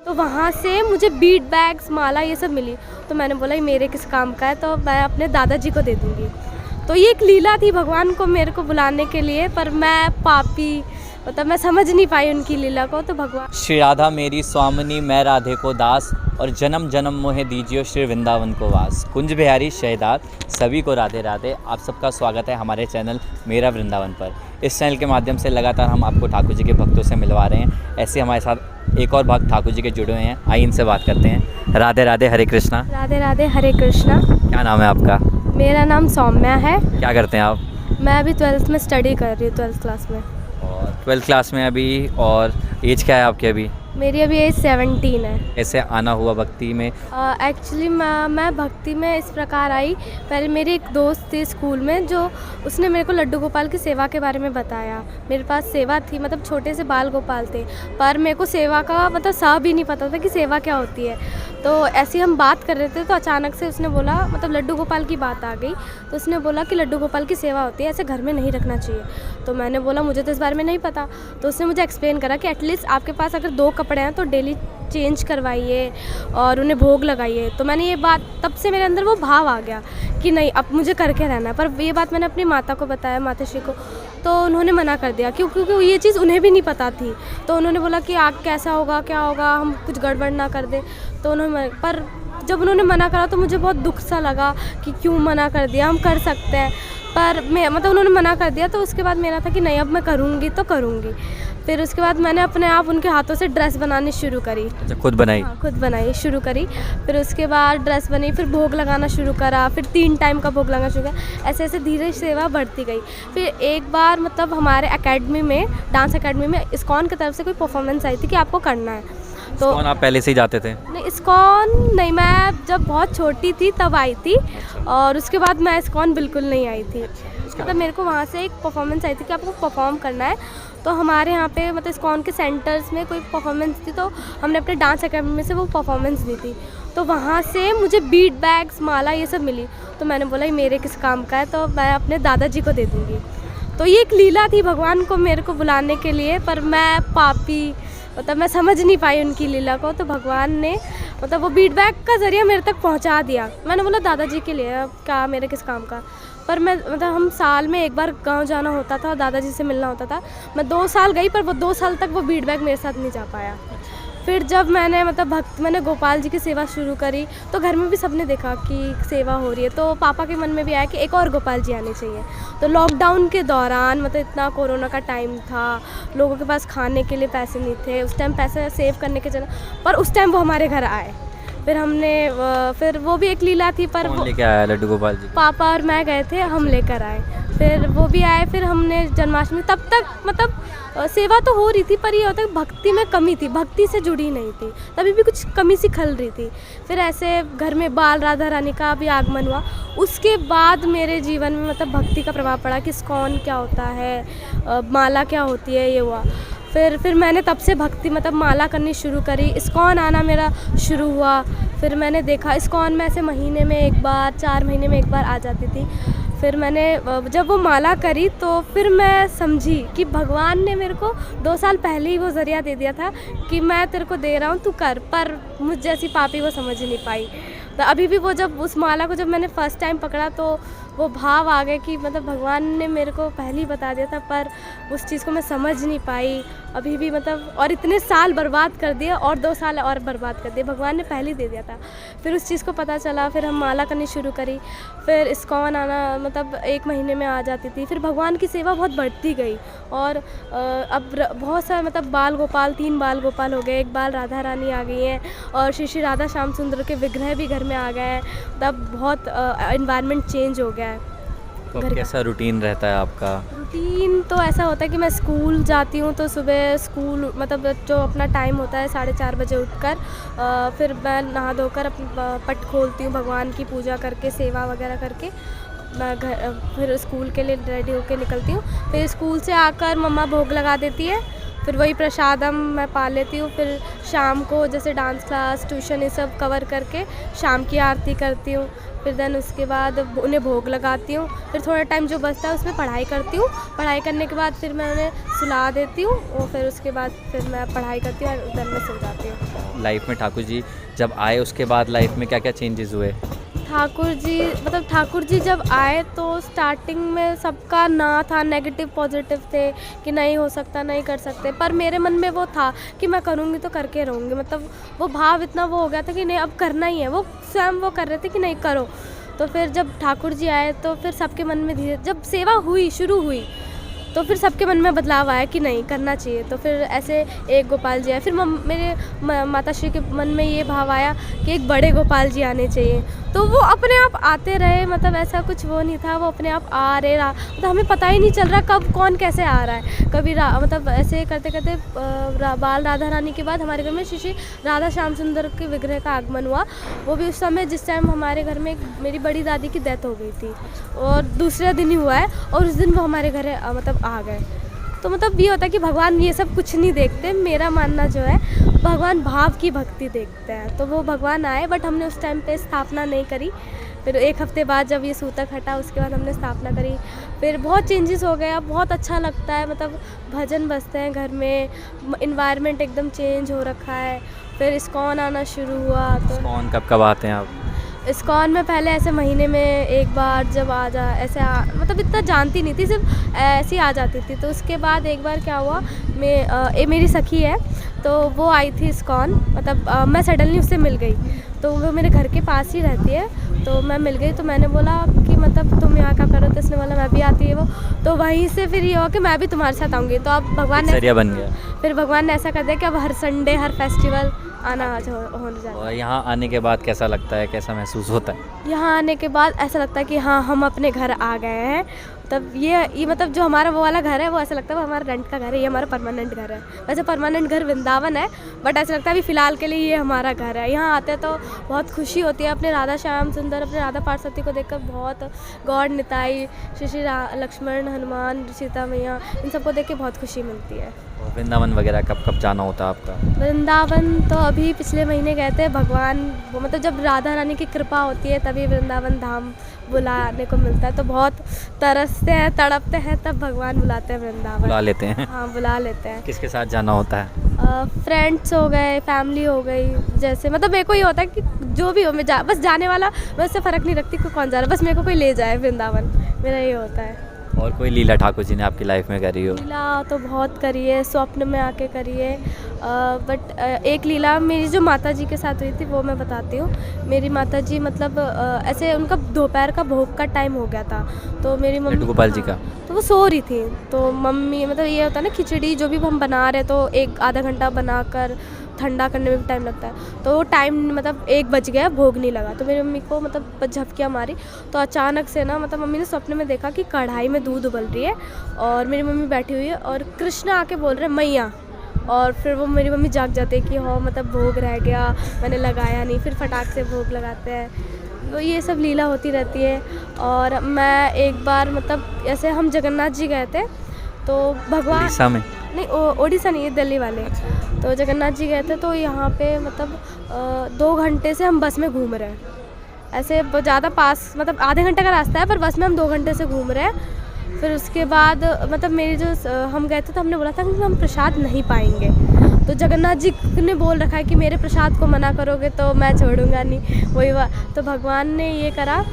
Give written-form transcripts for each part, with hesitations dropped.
तो वहाँ से मुझे बीट बैग्स, माला ये सब मिली। तो मैंने बोला ये मेरे किस काम का है, तो मैं अपने दादाजी को दे दूँगी। तो ये एक लीला थी भगवान को मेरे को बुलाने के लिए, पर मैं पापी, मतलब मैं समझ नहीं पाई उनकी लीला को। तो भगवान श्री राधा मेरी स्वामिनी मैं राधे को दास, और जन्म जन्म मोहे दीजियो श्री वृंदावन को वास। कुंज बिहारी शहदाद सभी को राधे राधे। आप सबका स्वागत है हमारे चैनल मेरा वृंदावन पर। इस चैनल के माध्यम से लगातार हम आपको ठाकुर जी के भक्तों से मिलवा रहे हैं। ऐसे हमारे साथ एक और भक्त ठाकुर जी के जुड़े हुए हैं, आइए इनसे बात करते हैं। राधे राधे, हरे कृष्णा। राधे राधे, हरे कृष्णा। क्या नाम है आपका? मेरा नाम सौम्या है। क्या करते हैं आप? मैं अभी 12th में स्टडी कर रही हूँ, 12th क्लास में। और 12th क्लास में अभी, और एज क्या है आपकी अभी? मेरी अभी एज 17 है। कैसे आना हुआ भक्ति में? एक्चुअली मैं भक्ति में इस प्रकार आई। पहले मेरी एक दोस्त थी स्कूल में, जो उसने मेरे को लड्डू गोपाल की सेवा के बारे में बताया। मेरे पास सेवा थी, मतलब छोटे से बाल गोपाल थे, पर मेरे को सेवा का मतलब सा भी नहीं पता था कि सेवा क्या होती है। तो ऐसे हम बात कर रहे थे, तो अचानक से उसने बोला, मतलब लड्डू गोपाल की बात आ गई, तो उसने बोला कि लड्डू गोपाल की सेवा होती है, ऐसे घर में नहीं रखना चाहिए। तो मैंने बोला मुझे तो इस बारे में नहीं पता। तो उसने मुझे एक्सप्लेन करा कि एटलीस्ट आपके पास अगर 2 कपड़े हैं तो डेली चेंज करवाइए और उन्हें भोग लगाइए। तो मैंने ये बात, तब से मेरे अंदर वो भाव आ गया कि नहीं, अब मुझे करके रहना है। पर ये बात मैंने अपनी माता को बताया, माताश्री को, तो उन्होंने मना कर दिया, क्योंकि ये चीज़ उन्हें भी नहीं पता थी। तो उन्होंने बोला कि आग कैसा होगा, क्या होगा, हम कुछ गड़बड़ ना कर दे। तो उन्होंने, पर जब उन्होंने मना करा तो मुझे बहुत दुख सा लगा कि क्यों मना कर दिया, हम कर सकते हैं। पर मैं, मतलब उन्होंने मना कर दिया, तो उसके बाद मेरा था कि नहीं, अब मैं करूँगी तो करूँगी। फिर उसके बाद मैंने अपने आप उनके हाथों से ड्रेस बनानी शुरू करी। अच्छा, खुद बनाई? हाँ, खुद बनाई शुरू करी। फिर उसके बाद ड्रेस बनी, फिर भोग लगाना शुरू करा, फिर 3 टाइम का भोग लगाना शुरू करा। ऐसे ऐसे धीरे सेवा बढ़ती गई। फिर एक बार, मतलब हमारे एकेडमी में, डांस एकेडमी में इस्कॉन की तरफ से कोई परफॉर्मेंस आई थी कि आपको करना है। तो कौन, आप पहले से ही जाते थे? नहीं, इस्कॉन नहीं, मैं जब बहुत छोटी थी तब आई थी, और उसके बाद मैं इस्कॉन बिल्कुल नहीं आई थी। मतलब मेरे को वहाँ से एक परफॉर्मेंस आई थी कि आपको परफॉर्म करना है। तो हमारे यहाँ पे, मतलब इस्कॉन के सेंटर्स में कोई परफॉर्मेंस थी, तो हमने अपने डांस एकेडमी में से वो परफॉर्मेंस दी थी। तो वहाँ से मुझे बीट बैग्स, माला ये सब मिली। तो मैंने बोला ये मेरे किस काम का है, तो मैं अपने दादाजी को दे दूँगी। तो ये एक लीला थी भगवान को मेरे को बुलाने के लिए, पर मैं पापी, मतलब मैं समझ नहीं पाई उनकी लीला को। तो भगवान ने, मतलब वो बीट बैग का ज़रिया मेरे तक पहुंचा दिया। मैंने बोला दादाजी के लिए, अब क्या मेरे किस काम का। पर मैं, मतलब हम साल में एक बार गांव जाना होता था, दादाजी से मिलना होता था। मैं 2 साल गई, पर वो 2 साल तक वो बीट बैग मेरे साथ नहीं जा पाया। फिर जब मैंने, मतलब मैंने गोपाल जी की सेवा शुरू करी, तो घर में भी सबने देखा कि सेवा हो रही है। तो पापा के मन में भी आया कि एक और गोपाल जी आने चाहिए। तो लॉकडाउन के दौरान, मतलब इतना कोरोना का टाइम था, लोगों के पास खाने के लिए पैसे नहीं थे, उस टाइम पैसे सेव करने के चला, पर उस टाइम वो हमारे घर आए। फिर हमने, फिर वो भी एक लीला थी। पर कौन वो लेके आया लड्डू गोपाल जी? पापा और मैं गए थे, हम लेकर आए। फिर वो भी आए, फिर हमने जन्माष्टमी, तब तक मतलब सेवा तो हो रही थी, पर ये होता है भक्ति में कमी थी, भक्ति से जुड़ी नहीं थी, तभी भी कुछ कमी सी खल रही थी। फिर ऐसे घर में बाल राधा रानी का भी आगमन हुआ। उसके बाद मेरे जीवन में, मतलब भक्ति का प्रभाव पड़ा कि इस्कॉन क्या होता है, माला क्या होती है, ये हुआ। फिर मैंने तब से भक्ति, मतलब माला करनी शुरू करी, इस्कॉन आना मेरा शुरू हुआ। फिर मैंने देखा इस्कॉन में ऐसे महीने में एक बार, 4 महीने में एक बार आ जाती थी। फिर मैंने जब वो माला करी, तो फिर मैं समझी कि भगवान ने मेरे को 2 साल पहले ही वो ज़रिया दे दिया था कि मैं तेरे को दे रहा हूँ, तू कर। पर मुझ जैसी पापी वो समझ नहीं पाई। तो अभी भी वो, जब उस माला को जब मैंने फ़र्स्ट टाइम पकड़ा, तो वो भाव आ गया कि मतलब भगवान ने मेरे को पहले ही बता दिया था, पर उस चीज़ को मैं समझ नहीं पाई अभी भी, मतलब। और इतने साल बर्बाद कर दिए, और 2 साल और बर्बाद कर दिए, भगवान ने पहले ही दे दिया था। फिर उस चीज़ को पता चला, फिर हम माला करनी शुरू करी। फिर इस्कॉन आना, मतलब 1 महीने में आ जाती थी। फिर भगवान की सेवा बहुत बढ़ती गई, और अब बहुत सारे, मतलब बाल गोपाल, 3 बाल गोपाल हो गए, 1 बाल राधा रानी आ गई हैं, और श्री श्री राधा श्याम सुंदर के विग्रह भी घर में आ गए हैं। तब बहुत एनवायरनमेंट चेंज हो गया है। तो कैसा रूटीन रहता है आपका? रूटीन तो ऐसा होता है कि मैं स्कूल जाती हूँ, तो सुबह स्कूल, मतलब जो अपना टाइम होता है 4:30 बजे उठकर, फिर मैं नहा धोकर पट खोलती हूँ, भगवान की पूजा करके, सेवा वगैरह करके मैं फिर स्कूल के लिए रेडी होकर निकलती हूँ। फिर स्कूल से आकर मम्मा भोग लगा देती है। फिर वही प्रसादम मैं पा लेती हूँ। फिर शाम को जैसे डांस क्लास, ट्यूशन ये सब कवर करके शाम की आरती करती हूँ। फिर देन उसके बाद उन्हें भोग लगाती हूँ। फिर थोड़ा टाइम जो बचता है उसमें पढ़ाई करती हूँ। पढ़ाई करने के बाद फिर मैं उन्हें सुला देती हूँ और फिर उसके बाद फिर मैं पढ़ाई करती हूँ और देन मैं सो जाती हूँ। लाइफ में ठाकुर जी जब आए उसके बाद लाइफ में क्या क्या चेंजेस हुए? ठाकुर जी जब आए तो स्टार्टिंग में सबका ना था, नेगेटिव पॉजिटिव थे कि नहीं हो सकता, नहीं कर सकते, पर मेरे मन में वो था कि मैं करूँगी तो करके रहूँगी। मतलब वो भाव इतना वो हो गया था कि नहीं अब करना ही है। वो स्वयं वो कर रहे थे कि नहीं करो। तो फिर जब ठाकुर जी आए तो फिर सबके मन में धीरे जब सेवा हुई शुरू हुई तो फिर सबके मन में बदलाव आया कि नहीं करना चाहिए। तो फिर ऐसे एक गोपाल जी आए। फिर मेरे माता श्री के मन में ये भाव आया कि एक बड़े गोपाल जी आने चाहिए। तो वो अपने आप आते रहे, मतलब ऐसा कुछ वो नहीं था, वो अपने आप आ रहे रहा। मतलब हमें पता ही नहीं चल रहा कब कौन कैसे आ रहा है। कभी मतलब ऐसे करते करते बाल राधा रानी के बाद हमारे घर में श्री राधा श्याम सुंदर के विग्रह का आगमन हुआ। वो भी उस समय जिस टाइम हमारे घर में मेरी बड़ी दादी की डेथ हो गई थी और दूसरे दिन ही हुआ है और उस दिन वो हमारे घर मतलब आ गए। तो मतलब ये होता है कि भगवान ये सब कुछ नहीं देखते। मेरा मानना जो है भगवान भाव की भक्ति देखते हैं। तो वो भगवान आए बट हमने उस टाइम पे स्थापना नहीं करी। फिर एक हफ्ते बाद जब ये सूतक हटा उसके बाद हमने स्थापना करी। फिर बहुत चेंजेस हो गया, बहुत अच्छा लगता है। मतलब भजन बजते हैं घर में, इन्वायरमेंट एकदम चेंज हो रखा है। फिर इस्कॉन आना शुरू हुआ। तो इस्कॉन कब आते हैं आप? इस्कॉन में पहले ऐसे महीने में एक बार जब मतलब इतना जानती नहीं थी, सिर्फ ऐसी आ जाती थी। तो उसके बाद एक बार क्या हुआ, मेरी सखी है तो वो आई थी इस्कॉन। मतलब मैं सडनली उससे मिल गई। तो वो मेरे घर के पास ही रहती है। तो मैं मिल गई तो मैंने बोला कि मतलब तुम यहाँ क्या करो? तो इसने बोला मैं भी आती है वो। तो वहीं से फिर ये हुआ कि मैं भी तुम्हारे साथ आऊँगी। तो अब भगवान ने जरिया बन गया। फिर भगवान ने ऐसा कर दिया कि अब हर संडे हर फेस्टिवल आना होने जाता है। और यहाँ आने के बाद कैसा लगता है, कैसा महसूस होता है? यहाँ आने के बाद ऐसा लगता है कि हाँ हम अपने घर आ गए हैं। तब ये मतलब जो हमारा वो वाला घर है वो ऐसा लगता है वो हमारा रेंट का घर है, ये हमारा परमानेंट घर है। वैसे परमानेंट घर वृंदावन है बट ऐसा लगता है अभी फ़िलहाल के लिए ये हमारा घर है। यहाँ आते हैं तो बहुत खुशी होती है। अपने राधा श्याम सुंदर, अपने राधा पार्वती को देखकर बहुत, गॉड निताई, श्री लक्ष्मण, हनुमान, सीता मैया, इन सबको देख के बहुत खुशी मिलती है। और वृंदावन वगैरह कब कब जाना होता है आपका? वृंदावन तो अभी पिछले महीने गए थे। भगवान मतलब जब राधा रानी की कृपा होती है तभी वृंदावन धाम बुलाने को मिलता है। तो बहुत तरसते हैं, तड़पते हैं, तब भगवान बुलाते हैं वृंदावन। बुला लेते हैं? हाँ बुला लेते हैं। किसके साथ जाना होता है? फ्रेंड्स हो गए, फैमिली हो गई। जैसे मतलब मेरे को ये होता है कि जो भी हो मैं बस जाने वाला, मैं उससे फ़र्क नहीं रखती कि कौन जा रहा है, बस मेरे को कोई ले जाए वृंदावन, मेरा ये होता है। और कोई लीला ठाकुर जी ने आपकी लाइफ में करी हो? लीला तो बहुत करी है, स्वप्न में आके करी है। बट एक लीला मेरी जो माता जी के साथ हुई थी वो मैं बताती हूँ। मेरी माता जी मतलब ऐसे उनका दोपहर का भोग का टाइम हो गया था। तो मेरी मम्मी लड्डू गोपाल जी का, तो वो सो रही थी। तो मम्मी मतलब ये होता है ना खिचड़ी जो भी हम बना रहे तो एक आधा घंटा बनाकर ठंडा करने में भी टाइम लगता है। तो वो टाइम मतलब 1 बज गया, भोग नहीं लगा। तो मेरी मम्मी को मतलब झपकियाँ मारी। तो अचानक से ना मतलब मम्मी ने स्वप्न में देखा कि कढ़ाई में दूध उबल रही है और मेरी मम्मी बैठी हुई है और कृष्ण आके बोल रहे मैया। और फिर वो मेरी मम्मी जाग जाते कि हाँ मतलब भोग रह गया, मैंने लगाया नहीं। फिर फटाक से भोग लगाते हैं। तो ये सब लीला होती रहती है। और मैं एक बार मतलब ऐसे हम जगन्नाथ जी गए थे तो भगवान उड़ीसा में नहीं, ओडिशा नहीं, दिल्ली वाले। तो जगन्नाथ जी गए थे तो यहाँ पे मतलब 2 घंटे से हम बस में घूम रहे हैं। ऐसे ज़्यादा पास मतलब आधे घंटे का रास्ता है पर बस में हम 2 घंटे से घूम रहे हैं। फिर उसके बाद मतलब मेरी जो हम गए थे तो हमने बोला था कि हम प्रसाद नहीं पाएंगे। तो जगन्नाथ जी ने बोल रखा है कि मेरे प्रसाद को मना करोगे तो मैं छोड़ूंगा नहीं, वही तो भगवान ने ये करा।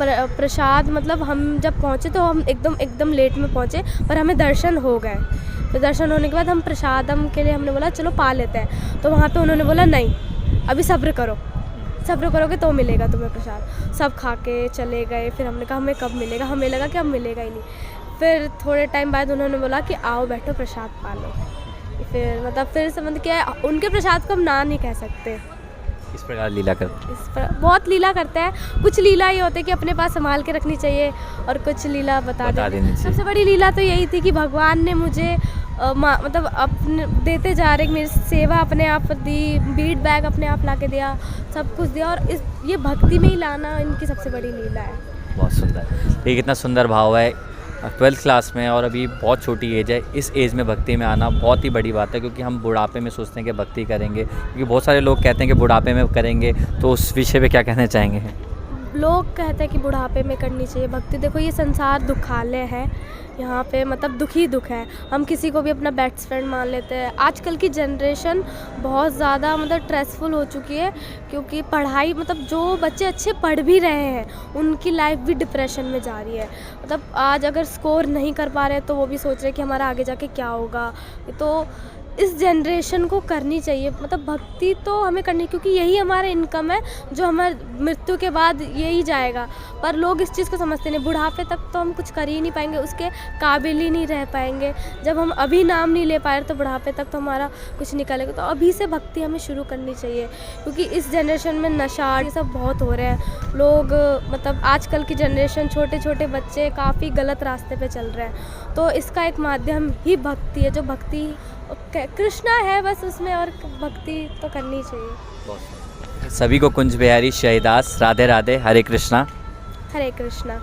प्रसाद मतलब हम जब पहुँचे तो हम एकदम लेट में पहुँचे पर हमें दर्शन हो गए। तो दर्शन होने के बाद हम प्रसादम के लिए हमने बोला चलो पा लेते हैं। तो वहाँ पे उन्होंने बोला नहीं, अभी सब्र करोगे तो मिलेगा तुम्हें प्रसाद। सब खा के चले गए। फिर हमने कहा हमें कब मिलेगा, हमें लगा कि अब मिलेगा ही नहीं। फिर थोड़े टाइम बाद उन्होंने बोला कि आओ बैठो प्रसाद पा लो। फिर मतलब फिर समझ क्या उनके प्रसाद को हम ना नहीं कह सकते। इस प्रकार लीला करते, इस पर बहुत लीला करते हैं। कुछ लीला ये होते हैं कि अपने पास संभाल के रखनी चाहिए और कुछ लीला बता देनी चाहिए। सबसे बड़ी लीला तो यही थी कि भगवान ने मुझे मतलब अपने देते जा रहे मेरी सेवा अपने आप दी, बीट बैग अपने आप ला के दिया, सब कुछ दिया। और ये भक्ति में ही लाना इनकी सबसे बड़ी लीला है। बहुत सुंदर। ये कितना सुंदर भाव है ट्वेल्थ क्लास में और अभी बहुत छोटी एज है, इस एज में भक्ति में आना बहुत ही बड़ी बात है, क्योंकि हम बुढ़ापे में सोचते हैं कि भक्ति करेंगे, क्योंकि बहुत सारे लोग कहते हैं कि बुढ़ापे में करेंगे, तो उस विषय पे क्या कहना चाहेंगे? लोग कहते हैं कि बुढ़ापे में करनी चाहिए भक्ति। देखो ये संसार दुखालय है, यहाँ पे मतलब दुख ही दुख है। हम किसी को भी अपना बेस्ट फ्रेंड मान लेते हैं। आजकल की जनरेशन बहुत ज़्यादा मतलब स्ट्रेसफुल हो चुकी है, क्योंकि पढ़ाई मतलब जो बच्चे अच्छे पढ़ भी रहे हैं उनकी लाइफ भी डिप्रेशन में जा रही है। मतलब आज अगर स्कोर नहीं कर पा रहे तो वो भी सोच रहे हैं कि हमारा आगे जाके क्या होगा। तो इस जनरेशन को करनी चाहिए, मतलब भक्ति तो हमें करनी, क्योंकि यही हमारा इनकम है, जो हमारे मृत्यु के बाद यही जाएगा। पर लोग इस चीज़ को समझते नहीं, बुढ़ापे तक तो हम कुछ कर ही नहीं पाएंगे, उसके काबिल ही नहीं रह पाएंगे। जब हम अभी नाम नहीं ले पाए तो बुढ़ापे तक तो हमारा कुछ निकलेगा। तो अभी से भक्ति हमें शुरू करनी चाहिए, क्योंकि इस जनरेशन में नशा ये सब बहुत हो रहे हैं। लोग मतलब आजकल की जनरेशन, छोटे छोटे बच्चे काफ़ी गलत रास्ते पे चल रहे हैं। तो इसका एक माध्यम ही भक्ति है, जो भक्ति कृष्णा है बस उसमें, और भक्ति तो करनी चाहिए। सभी को कुंज बिहारी शहदास राधे राधे, हरे कृष्णा। हरे कृष्णा।